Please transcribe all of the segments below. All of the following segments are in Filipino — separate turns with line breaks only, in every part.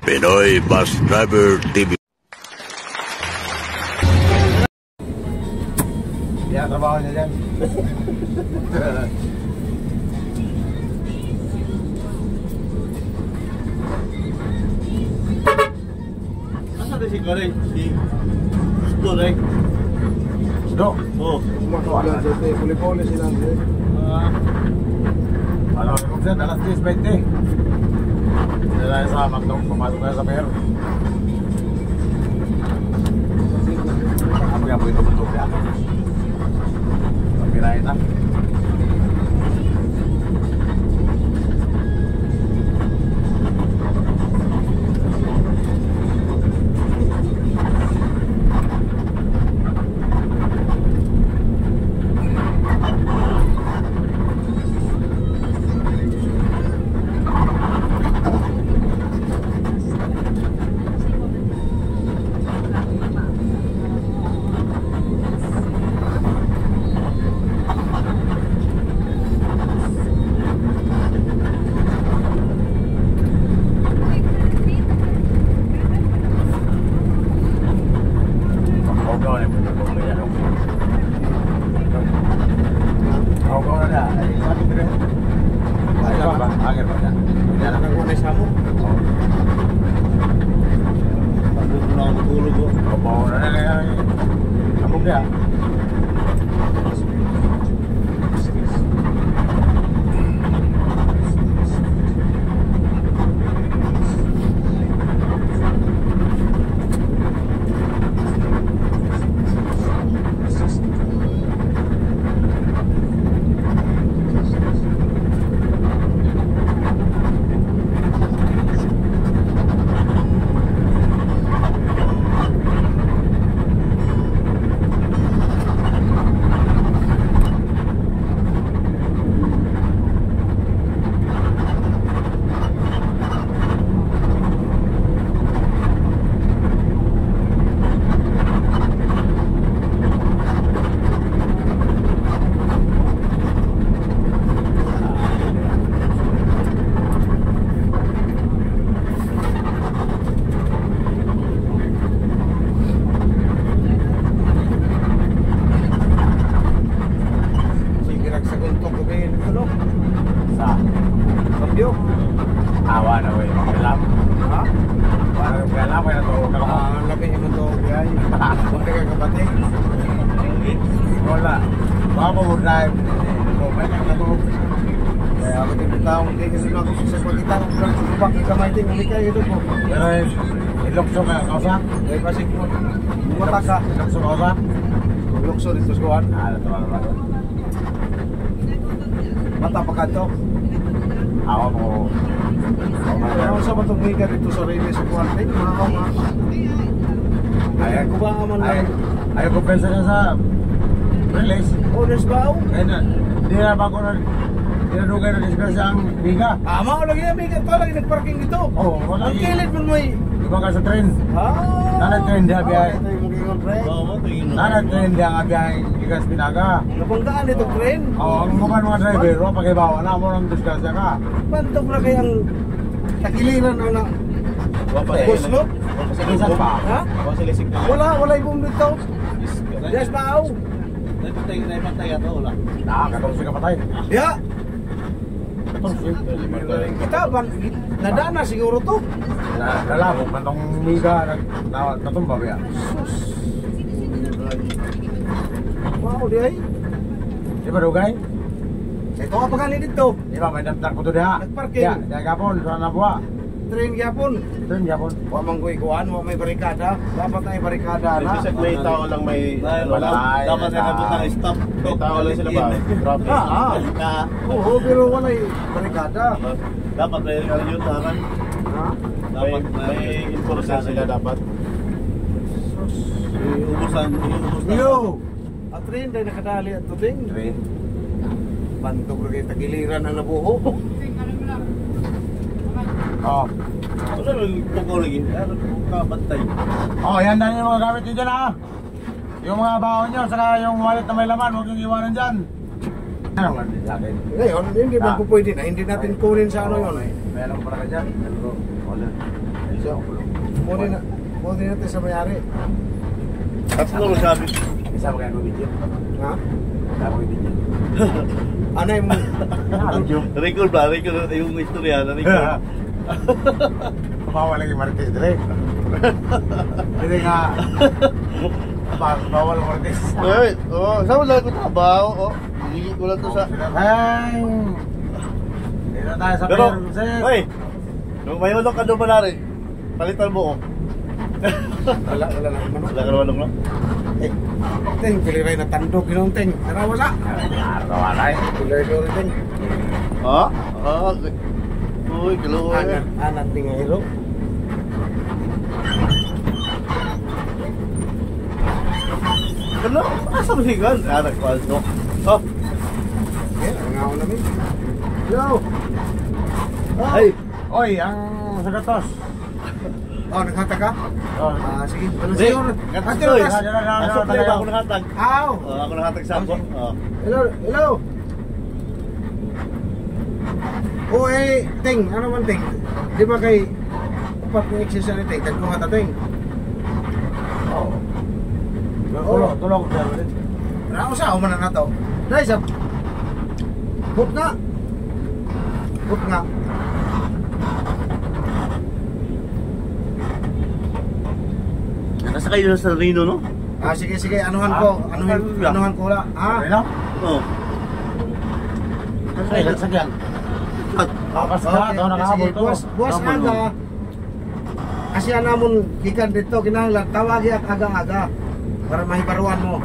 Pinoy Bus Driver TV.
Ya, trabaho niya dyan.
Ano si Goreng? Si Goreng?
Sdo?
Oo.
Wala. Puli-puli sila. Ano, kung saan, alas 10:20. Sila sa Matnog, pumasok na sa Pero. Apa yang begitu bentuk ya? Kirain lah. Ilokso ka kausa?
Ay pasig mo.
Bumata ka. Ilokso kausa?
Ilokso dito sa kuwan.
Natural ba?
Mata pa ka to.
Ako po.
Ano sa batong miga dito sa release sa kuwan? Ay, mga nga. Ay, ko ba man lang?
Ayaw ko pensa na sa release.
Honest ba ako?
Hindi na ba ako dinadugay na disgrasya ang biga?
Mao lagi na miga to. Lagi nagparking dito.
Oo, wala.
Ang kilid mo may...
Di ba ka sa train? Nana-train dia biyahe.
Ito yung magiging train.
Nana-train dia nga biyahe ikas Pinaga.
Napanggaan dito train?
Oo, ang mga driver, pakibawa na mo ng disgrasya ka.
Pantok na kayang takiliran ang na... Guslo?
Isan pa?
Ha? Wala yung dito. Yes, baaw.
Naipatay ato, wala.
Katong ka patay.
Ya.
Katong
Kita, nadana siguro to.
Nalabog, mantong miga, natumba ba yan?
Wow, di ay.
Di ba dugay?
Ito ka pa ganit dito.
Di ba, may damdag ko to diha.
Nagparking.
Diya gapon, sa nabuha.
Train gyapon.
Train gapon.
Wa man koy kuan, wa may barikada. Dapat na barikada na.
Kasi may tao lang may dapat na nabutang stop. May tao lang sila ba? Traffic.
Oo, pero wala barikada.
Dapat may yun taran.
Ha?
Dapat may enforcer sila dapat. Ubusan.
Yo. At train dahil nakadali at tuting.
Train.
Bantog rin tagiliran ang nabuho.
Oo.
Ano yung pukul lagi? Ano kabantay?
Yan na yung mga gamit nyo dyan ha. Yung mga baon nyo, saka yung wallet na may laman, huwag yung iwanan dyan. Ano nga din sa akin?
Ngayon, hindi ba po pwede na? Hindi natin kunin sa ano yun.
Meron pala ka dyan. Wala.
So, muna natin sa mayari.
Tatlo sabi.
Isa ba kaya ko video?
Ha?
Isa ba yung video?
Anay mo.
Record ba? Record yung istorya na record.
Bawal lagi Martes direct. Hindi nga. Bawal Martes.
Ay, oh, saan mo lang ko trabaho? Oh, hindi ko lang to sa...
Hey! Dito tayo sa
Pero,
sir.
ay, nung may manok ka doon malari, palitan mo, oh.
Wala na manok.
Wala ka naman no?
Eh, Teng, piliray na tandog yun, Teng. Tara, wala.
Wala eh.
Piliray ko rin, Teng.
Ha? Ah, uy, kalo eh.
Anak ni Ngairo.
Kalo, asa mo sigan? Anak ko, no? Oh,
Okay, nangaw namin. Yo!
ay,
Oy, ang sagatos.
Oh, naghatag ka?
Oh,
Sige. Ano
Hey,
siya?
gatas
Ate,
to eh.
Lucas.
Asok na ba ako nakatag?
Aw!
Ako nakatag sa ako. Oh.
Hello, hello. Oh, Teng, ano man, Teng? Di ba kay upat ng exercise ni Teng? Tagluha ta, Teng.
tulog sir.
Ano sa ako man na to? Dahil sa... Hop nga. Hop nga.
Nasa kayo sa Rino, no?
Sige, anuhan ko. Anuhan ko wala.
Ano?
Oo.
Ay, lagsagyan. Kapas ka, ito nakahabot to.
Buwas aga. Kasi namon gikan dito kinahanglan tawagi at aga-aga para mahibaruan mo.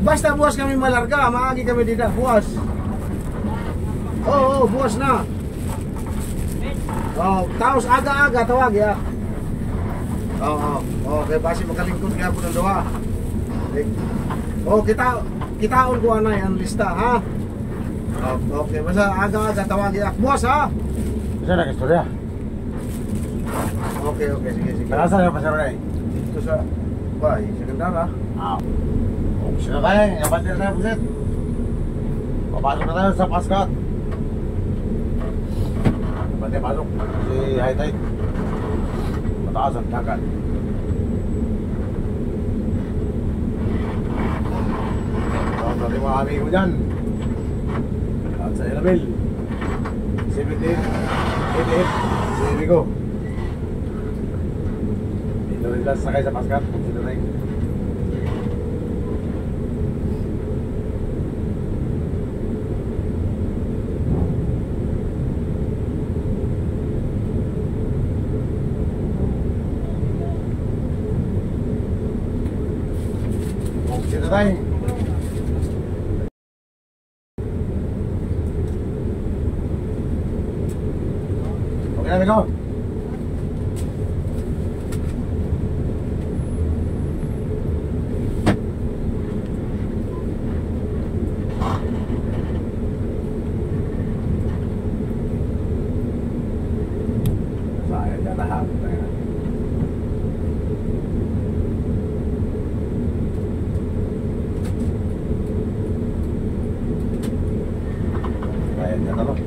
Basta buwas kami malarga, maagi kami dito, buwas. Oo, buwas na. Oh, taos aga-aga tawagi ya. Oo, okay, basi makalingkod kaya po ng doha. Oh, kitaon ko anay ang lista, ha? Okay, basta aga-aga tawagi ya. Buwas, ha?
Isa na kistorya.
Okay, sige.
Nakasan yung pasero na eh.
Dito sa bay, sa Gandara.
Sino tayo? Yabat nila tayo pusit. Papasok na tayo sa Paskat. Yabat tayo pasok. Si High Tide. Mataas ang dagat. Tapos natin mga amigo dyan. At sa Ilabel. 78, 88, si Rico. Dito rin lang sakay sa Paskat. Dito rin. Dito tayo. Okay na, amigo. Sayang dyan lahat. Sayang dyan lahat.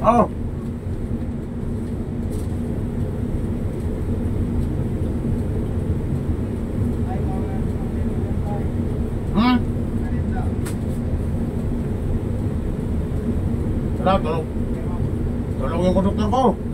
Oh. Hmm? Wala, tulog. Tulog yung konduktor ko.